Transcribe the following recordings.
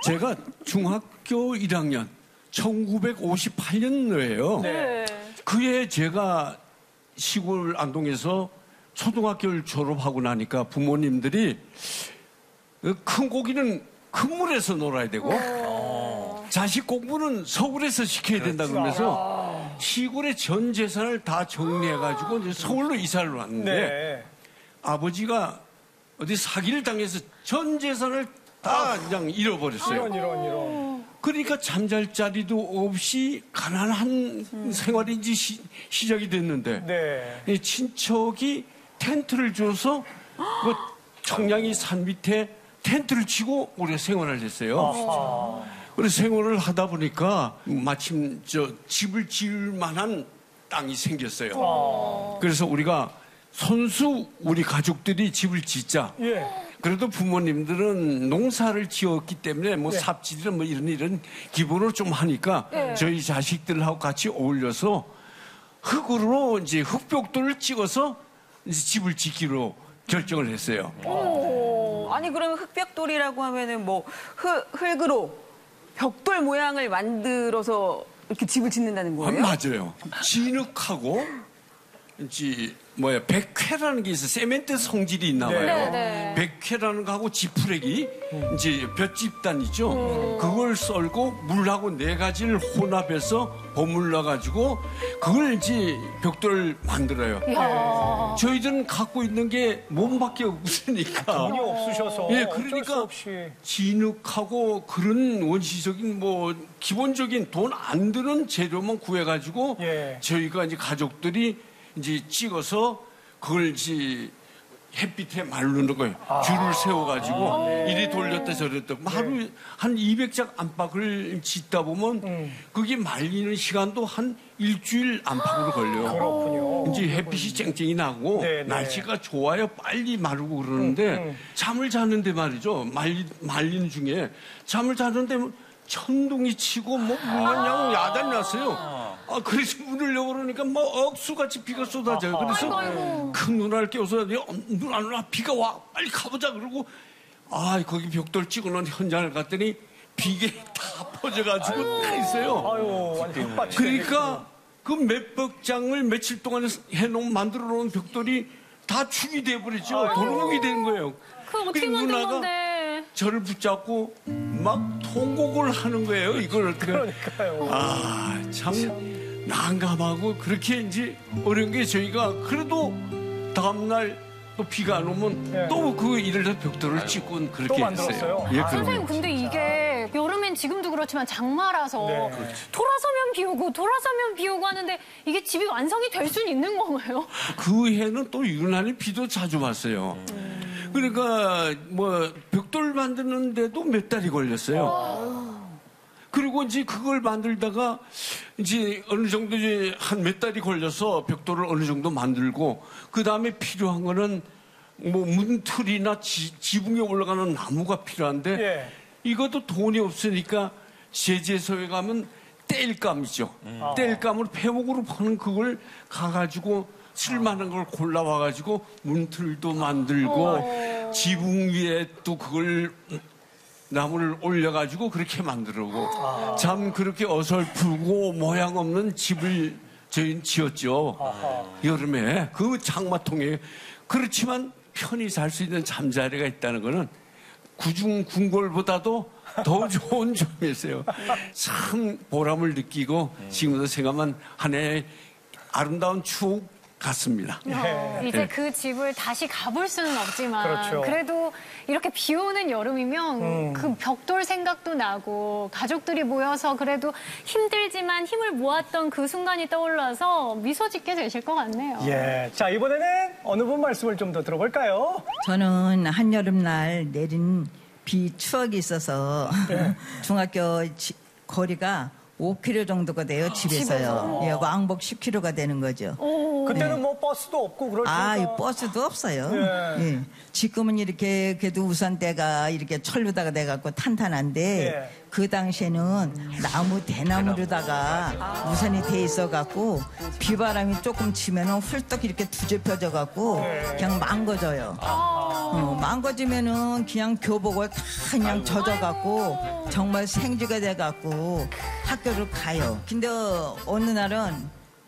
제가 중학교 1학년 1958년도예요. 네. 그해 제가 시골 안동에서 초등학교를 졸업하고 나니까 부모님들이 큰 고기는 큰 물에서 놀아야 되고 자식 공부는 서울에서 시켜야 된다 그러면서 시골의 전 재산을 다 정리해가지고 이제 서울로 이사를 왔는데 네. 아버지가 어디 사기를 당해서 전 재산을 다 그냥 잃어버렸어요. 이런. 그러니까 잠잘 자리도 없이 가난한 생활이 이제 시작이 됐는데 네. 이 친척이 텐트를 줘서 그 청량리 산 밑에 텐트를 치고 오래 생활을 했어요. 그래서 생활을 하다 보니까 마침 집을 지을 만한 땅이 생겼어요. 그래서 우리가 손수 우리 가족들이 집을 짓자. 예. 그래도 부모님들은 농사를 지었기 때문에 뭐 삽질이나 뭐 이런 기본으로 좀 하니까 저희 자식들하고 같이 어울려서 흙으로 이제 흙벽돌을 찍어서 이제 집을 짓기로 결정을 했어요. 아니 그러면 흙벽돌이라고 하면은 뭐 흙으로 벽돌 모양을 만들어서 이렇게 집을 짓는다는 거예요? 맞아요. 진흙하고 이제 백회라는 게 있어. 세멘트 성질이 있나 봐요. 네. 백회라는 거하고 지푸레기, 이제 볏짚단이죠. 그걸 썰고 물하고 네 가지를 혼합해서 버물러 가지고 그걸 이제 벽돌을 만들어요. 이야. 저희들은 갖고 있는 게 몸밖에 없으니까. 돈이 없으셔서 예, 어쩔 수 그러니까 없이. 진흙하고 그런 원시적인 뭐 기본적인 돈 안 드는 재료만 구해가지고 저희가 이제 가족들이 이제 찍어서 그걸 이제 햇빛에 마르는 거예요. 줄을 세워가지고 이리 돌렸다 저랬다. 하루 한 200장 안팎을 짓다 보면 그게 말리는 시간도 한 일주일 안팎으로 걸려요. 그렇군요. 이제 햇빛이 쨍쨍이 나고 날씨가 좋아요. 빨리 마르고 그러는데 잠을 자는데 말이죠. 말리는 중에 잠을 자는데 천둥이 치고 뭐 그냥 야단 났어요. 그래서 문을 열어보니까 뭐 억수같이 비가 쏟아져요. 그래서 큰 누나를 깨워서 누나 비가 와 빨리 가보자 그러고 거기 벽돌 찍어놓은 현장을 갔더니 비계 다 퍼져가지고 다 있어요. 그러니까 그 몇백 장을 며칠 동안 만들어 놓은 벽돌이 다 죽이 돼버렸죠. 도루묵이 된 거예요. 그거 어떻게 만든 건데? 저를 붙잡고 막 통곡을 하는 거예요. 이걸 어떻게. 그러니까요. 참 난감하고 그렇게 이제 어려운 게 저희가 그래도 다음날 또 비가 안 오면 또 그 일을 다 벽돌을 찍고 그렇게 했어요. 선생님 근데 이게 여름엔 지금도 그렇지만 장마라서 돌아서면 비 오고 돌아서면 비 오고 하는데 이게 집이 완성이 될 수는 있는 건가요? 그 해는 또 유난히 비도 자주 왔어요. 그러니까 뭐 벽돌 만드는데도 몇 달이 걸렸어요. 그리고 이제 그걸 만들다가 이제 어느 정도 이제 한 몇 달이 걸려서 벽돌을 어느 정도 만들고 그 다음에 필요한 거는 뭐 문틀이나 지붕에 올라가는 나무가 필요한데 이것도 돈이 없으니까 제재소에 가면 땔감이죠. 땔감으로 폐목으로 파는 그걸 가가지고 쓸만한 걸 골라와가지고 문틀도 만들고 지붕 위에 또 그걸 나무를 올려가지고 그렇게 만들고 참 그렇게 어설프고 모양 없는 집을 저희는 지었죠. 여름에 그 장마통에. 그렇지만 편히 잘 수 있는 잠자리가 있다는 거는 구중 궁궐보다도 더 좋은 점이었어요. 참 보람을 느끼고 지금도 생각만 한 해의 아름다운 추억 같습니다. 이제 그 집을 다시 가볼 수는 없지만 그래도 이렇게 비 오는 여름이면 그 벽돌 생각도 나고 가족들이 모여서 그래도 힘들지만 힘을 모았던 그 순간이 떠올라서 미소 짓게 되실 것 같네요. 자, 이번에는 어느 분 말씀을 좀 더 들어볼까요? 저는 한여름날 내린 비 추억이 있어서 중학교 거리가 5km 정도가 돼요, 집에서요. 왕복 10km가 되는 거죠. 그때는 뭐 버스도 없고 그럴 테니까. 버스도 없어요. 지금은 이렇게 그래도 우산대가 이렇게 철로다가 돼갖고 탄탄한데 그 당시에는 대나무로다가 우산이 돼 있어갖고 비바람이 조금 치면은 훌떡 이렇게 뒤집혀져갖고 그냥 망가져요. 망가지면은 그냥 교복을 다 그냥 젖어갖고 정말 생쥐가 돼갖고 학교를 가요. 근데 어느 날은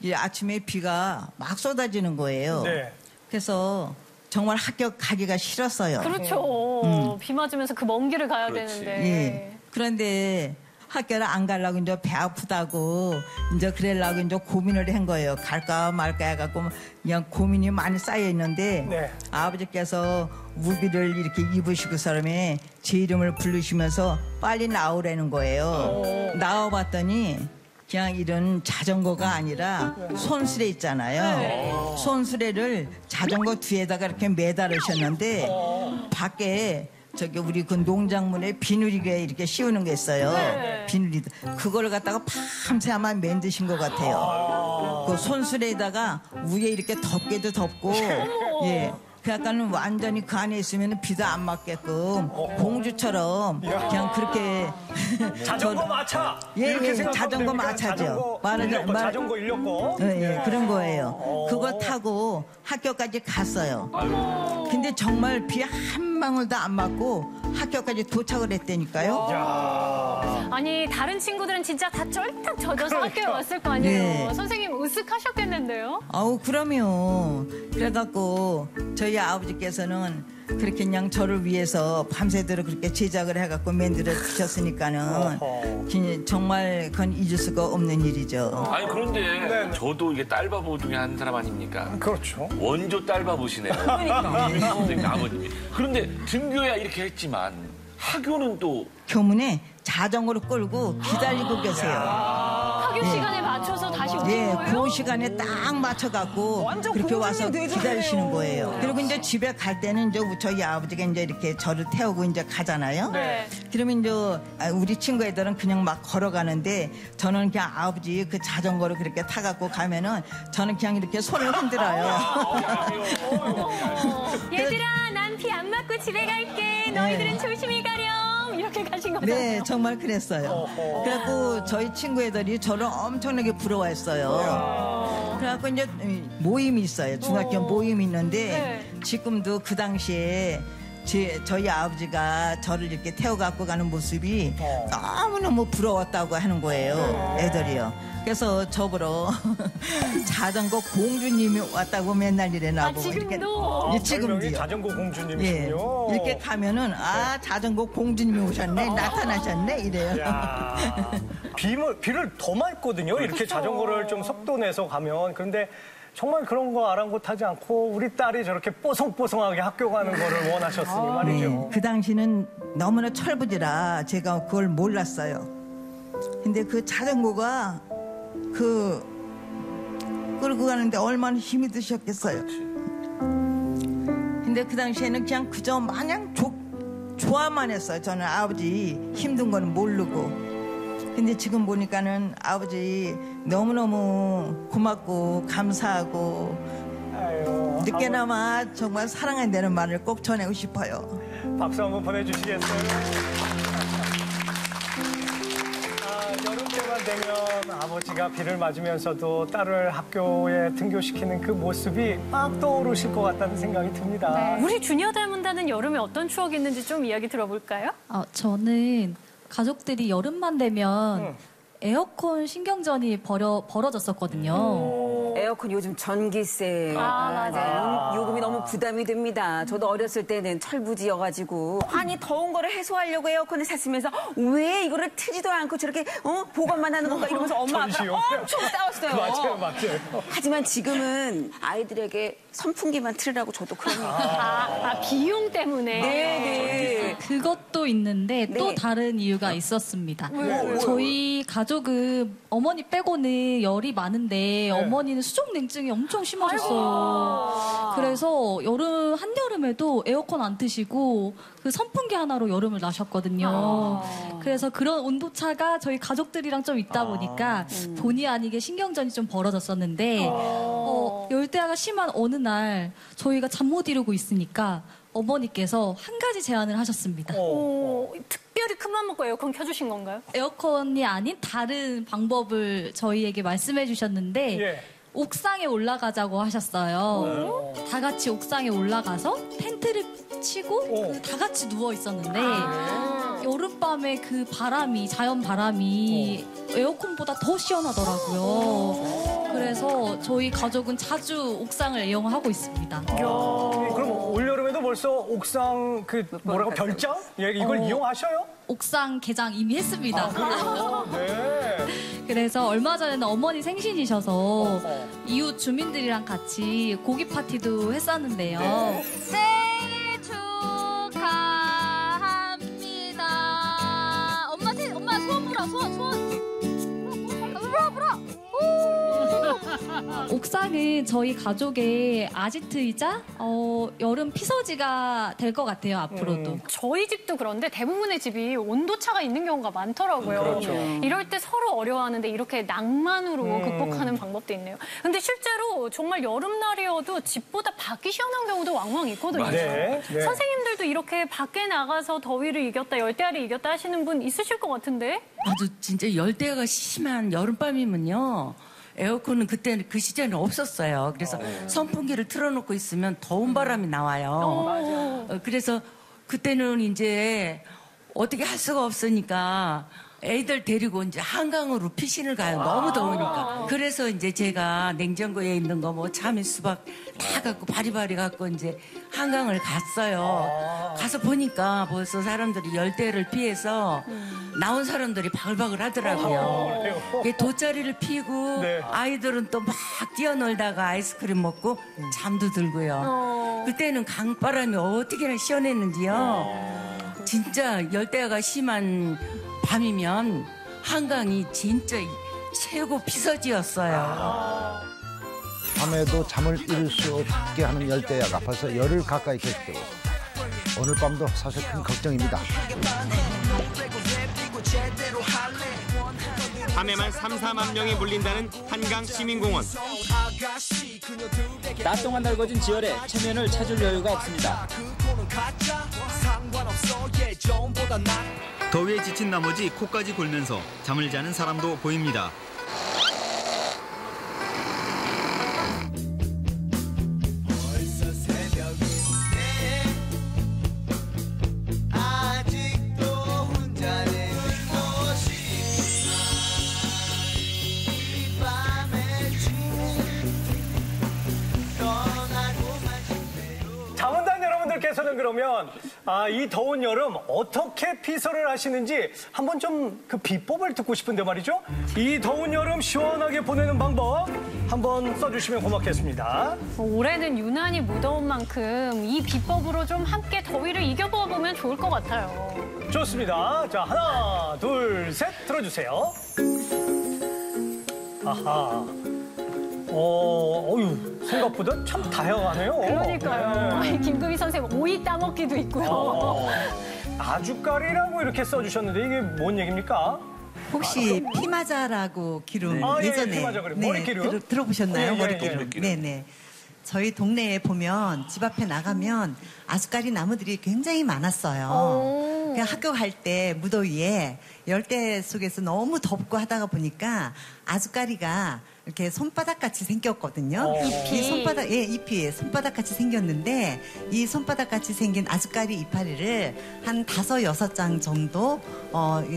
이 아침에 비가 막 쏟아지는 거예요. 네. 그래서 정말 학교 가기가 싫었어요. 그렇죠. 비 맞으면서 그 먼 길을 가야 되는데. 예. 그런데 학교를 안 가려고 이제 배 아프다고 이제 그러려고 이제 고민을 한 거예요. 갈까 말까 해갖고 그냥 고민이 많이 쌓여 있는데 네. 아버지께서 우비를 이렇게 입으시고 사람이 제 이름을 부르시면서 빨리 나오라는 거예요. 나와봤더니 그냥 이런 자전거가 아니라 손수레 있잖아요. 손수레를 자전거 뒤에다가 이렇게 매달으셨는데 밖에 저기 우리 그 농작물에 비누리게 이렇게 씌우는 게 있어요. 비누리 그걸 갖다가 밤새 아마 만드신 것 같아요. 그 손수레에다가 위에 이렇게 덮개도 덮고 예. 그 약간 완전히 그 안에 있으면 비도 안 맞게끔 공주처럼 그냥 그렇게 자전거 마차. 예, 이렇게 예, 생각하면 자전거 됩니까? 마차죠. 자전거 인력거. 예, 예, 그런 거예요. 그거 타고 학교까지 갔어요. 근데 정말 비 한 방울도 안 맞고 학교까지 도착을 했다니까요. 아니 다른 친구들은 진짜 다 쫄딱 젖어서 학교에 왔을 거 아니에요. 네. 선생님 으쓱하셨겠는데요? 아우 그럼요. 그래갖고 저희 아버지께서는 그렇게 그냥 저를 위해서 밤새도록 그렇게 제작을 해갖고 만들어 주셨으니까는 정말 그건 잊을 수가 없는 일이죠. 아니 그런데 네. 저도 이게 딸바보 중에 한 사람 아닙니까? 그렇죠. 원조 딸바보시네요. 선생님 아버님이. 그런데 등교야 이렇게 했지만 학교는 또 교문에 자전거를 끌고 기다리고 계세요. 학교 시간에 맞춰서 다시 오는 예, 거예요? 그 시간에 딱 맞춰갖고 완전 그렇게 와서 공주님 되셨네요. 기다리시는 거예요. 그리고 이제 집에 갈 때는 이제 저희 아버지가 이제 이렇게 저를 태우고 이제 가잖아요. 네. 그러면 이제 우리 친구 애들은 그냥 막 걸어가는데 저는 그냥 아버지 그 자전거를 그렇게 타갖고 가면은 저는 그냥 이렇게 손을 흔들어요. 얘들아 난 비 안 맞고 집에 갈게. 너희들은 조심히 가렴. 이렇게 가신 거잖아요. 네, 정말 그랬어요. 그래갖고 저희 친구 애들이 저를 엄청나게 부러워했어요. 그래갖고 이제 모임이 있어요. 중학교 모임이 있는데 지금도 그 당시에 저희 아버지가 저를 이렇게 태워갖고 가는 모습이 너무너무 부러웠다고 하는 거예요. 애들이요. 그래서 저보러 자전거 공주님이 왔다고 맨날 이래 나보고 지금도? 이렇게 별명이 지금도요. 자전거 예, 공주님이시군요. 이렇게 가면은 자전거 공주님이 오셨네 나타나셨네 이래요. 야, 비를 더 맞거든요. 이렇게 자전거를 좀 속도 내서 가면. 그런데 정말 그런 거 아랑곳하지 않고 우리 딸이 저렇게 뽀송뽀송하게 학교 가는 거를 원하셨으니 말이죠. 네, 그 당시는 너무나 철부지라 제가 그걸 몰랐어요. 근데 그 자전거가 끌고 가는데 얼마나 힘이 드셨겠어요. 근데 그 당시에는 그냥 그저 마냥 좋아만 했어요. 저는 아버지 힘든 거는 모르고. 근데 지금 보니까는 아버지 너무너무 고맙고 감사하고 아유, 늦게나마 정말 사랑한다는 말을 꼭 전하고 싶어요. 박수 한번 보내주시겠어요? 여름 때만 되면 아버지가 비를 맞으면서도 딸을 학교에 등교시키는 그 모습이 막 떠오르실 것 같다는 생각이 듭니다. 우리 주니어 닮은다는 여름에 어떤 추억이 있는지 좀 이야기 들어볼까요? 저는 가족들이 여름만 되면 에어컨 신경전이 벌어졌었거든요. 에어컨 요즘 전기세 맞아요. 요금이 너무 부담이 됩니다. 저도 어렸을 때는 철부지여가지고 아니 더운 거를 해소하려고 에어컨을 샀으면서 왜 이거를 트지도 않고 저렇게 보관만 하는 건가 이러면서 엄마 전시용. 아빠랑 엄청 싸웠어요. 맞아요. 하지만 지금은 아이들에게 선풍기만 틀으라고 저도 그럽니다. 비용 때문에. 네네. 그것도 있는데 또 네. 다른 이유가 있었습니다. 저희 가족은 어머니 빼고는 열이 많은데 어머니는 수족 냉증이 엄청 심하셨어요. 그래서 한여름에도 에어컨 안 트시고 그 선풍기 하나로 여름을 나셨거든요. 그래서 그런 온도차가 저희 가족들이랑 좀 있다 보니까 본의 아니게 신경전이 좀 벌어졌었는데 열대야가 심한 어느 날 저희가 잠 못 이루고 있으니까 어머니께서 한 가지 제안을 하셨습니다. 특별히 큰맘 먹고 에어컨 켜주신 건가요? 에어컨이 아닌 다른 방법을 저희에게 말씀해 주셨는데 예. 옥상에 올라가자고 하셨어요. 다 같이 옥상에 올라가서 텐트를 치고 다 같이 누워 있었는데 여름밤에 그 바람이 자연 바람이 에어컨보다 더 시원하더라고요. 그래서 저희 가족은 자주 옥상을 애용하고 있습니다. 그럼 올여름에도 벌써 옥상 그 뭐라고 별장? 예, 이걸 이용하셔요? 옥상 개장 이미 했습니다. 네. 그래서 얼마 전에는 어머니 생신이셔서 이웃 주민들이랑 같이 고기 파티도 했었는데요. 생일 축하합니다. 엄마 소원 불어, 소원. 불어. 옥상은 저희 가족의 아지트이자 여름 피서지가 될 것 같아요, 앞으로도. 저희 집도 그런데 대부분의 집이 온도차가 있는 경우가 많더라고요. 그렇죠. 이럴 때 서로 어려워하는데 이렇게 낭만으로 극복하는 방법도 있네요. 근데 실제로 정말 여름날이어도 집보다 밖이 시원한 경우도 왕왕 있거든요. 네. 선생님들도 이렇게 밖에 나가서 더위를 이겼다, 열대야를 이겼다 하시는 분 있으실 것 같은데? 아주 진짜 열대가 심한 여름밤이면요. 에어컨은 그때는 그 시절에는 없었어요. 그래서 선풍기를 틀어놓고 있으면 더운 바람이 나와요. 그래서 그때는 이제 어떻게 할 수가 없으니까 애들 데리고 이제 한강으로 피신을 가요. 너무 더우니까. 그래서 이제 제가 냉장고에 있는 거 뭐 참외 수박 다 갖고 바리바리 갖고 이제 한강을 갔어요. 가서 보니까 벌써 사람들이 열대를 피해서 나온 사람들이 바글바글 하더라고요. 돗자리를 피고 아이들은 또 막 뛰어놀다가 아이스크림 먹고 잠도 들고요. 그때는 강바람이 어떻게나 시원했는지요. 진짜 열대야가 심한 밤이면 한강이 진짜 최고 피서지였어요. 밤에도 잠을 이룰 수 없게 하는 열대야가 벌써 열흘 가까이 계속되고 있습니다. 오늘 밤도 사실 큰 걱정입니다. 밤에만 3, 4만 명이 몰린다는 한강 시민공원. 낮 동안 달궈진 지열에 체면을 찾을 여유가 없습니다. 더위에 지친 나머지 코까지 골면서 잠을 자는 사람도 보입니다. 여러분들께서는 그러면 이 더운 여름 어떻게 피서를 하시는지 한번 좀 그 비법을 듣고 싶은데 말이죠. 이 더운 여름 시원하게 보내는 방법 한번 써주시면 고맙겠습니다. 올해는 유난히 무더운 만큼 이 비법으로 좀 함께 더위를 이겨보면 좋을 것 같아요. 좋습니다. 자, 하나, 둘, 셋 들어주세요. 아하. 어휴, 생각보다 참 다양하네요. 그러니까요. 네. 김금희 선생님, 오이 따먹기도 있고요. 아주까리라고 이렇게 써주셨는데 이게 뭔 얘기입니까? 혹시 피마자라고 기름 예전에 피마자 그래. 머리기름? 들어보셨나요? 예, 머리기름. 네네. 저희 동네에 보면 집 앞에 나가면 아주까리 나무들이 굉장히 많았어요. 그냥 학교 갈 때 무더위에 열대 속에서 너무 덥고 하다가 보니까 아주까리가 이렇게 손바닥 같이 생겼거든요. 이 손바닥, 잎이 손바닥 같이 생겼는데 이 손바닥 같이 생긴 아주까리 이파리를 한 5, 6장 정도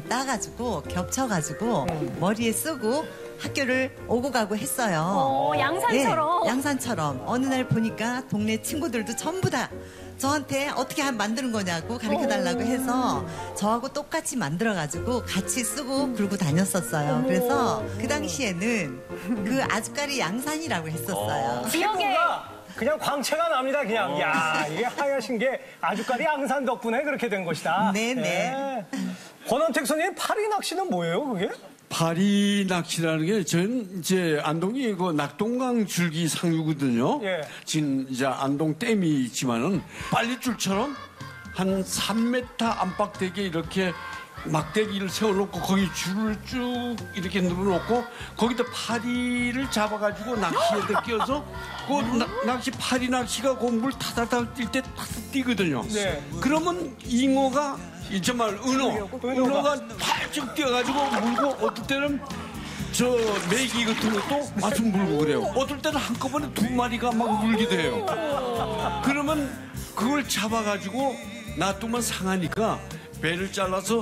따가지고 겹쳐가지고 머리에 쓰고 학교를 오고 가고 했어요. 양산처럼. 양산처럼. 어느 날 보니까 동네 친구들도 전부 다 저한테 어떻게 만드는 거냐고 가르쳐달라고 해서 저하고 똑같이 만들어가지고 같이 쓰고 굴고 다녔었어요. 그래서 그 당시에는 그 아주까리 양산이라고 했었어요. 피부가 그냥 광채가 납니다. 그냥 야 이게 하얗신 게 아주까리 양산 덕분에 그렇게 된 것이다. 네네. 네. 권원택 선생님 파리 낚시는 뭐예요 그게? 파리 낚시라는 게 전 이제 안동이 그 낙동강 줄기 상류거든요. 지금 이제 안동 댐이 있지만은 빨리줄처럼 한 3m 안팎되게 이렇게 막대기를 세워놓고 거기 줄을 쭉 이렇게 늘어놓고 거기다 파리를 잡아가지고 낚시에다 끼워서 그 낚시 파리 낚시가 그 물 타다닥 뛸 때 탁 뛰거든요. 그러면 잉어가 정말 은어가 팔쭉 뛰어가지고 물고 어떨 때는 저 메기 같은 것도 아주 물고 그래요. 어떨 때는 한꺼번에 2마리가 막 물기도 해요. 그러면 그걸 잡아가지고 놔두면 상하니까 배를 잘라서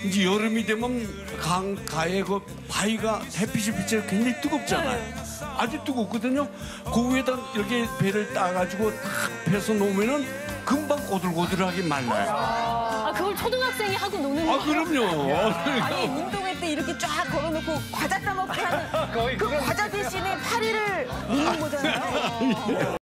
이제 여름이 되면 강가에 그 바위가 햇빛이 비치면 굉장히 뜨겁잖아요. 아주 뜨겁거든요. 그 위에다 이렇게 배를 따가지고 탁 패서 놓으면은 금방 꼬들꼬들하게 말라요. 아, 그걸 초등학생이 하고 노는 거예요? 아, 그럼요. 아니, 운동회 때 이렇게 쫙 걸어놓고 과자 따먹게 하는 그 과자 대신에 파리를 먹는 거잖아요.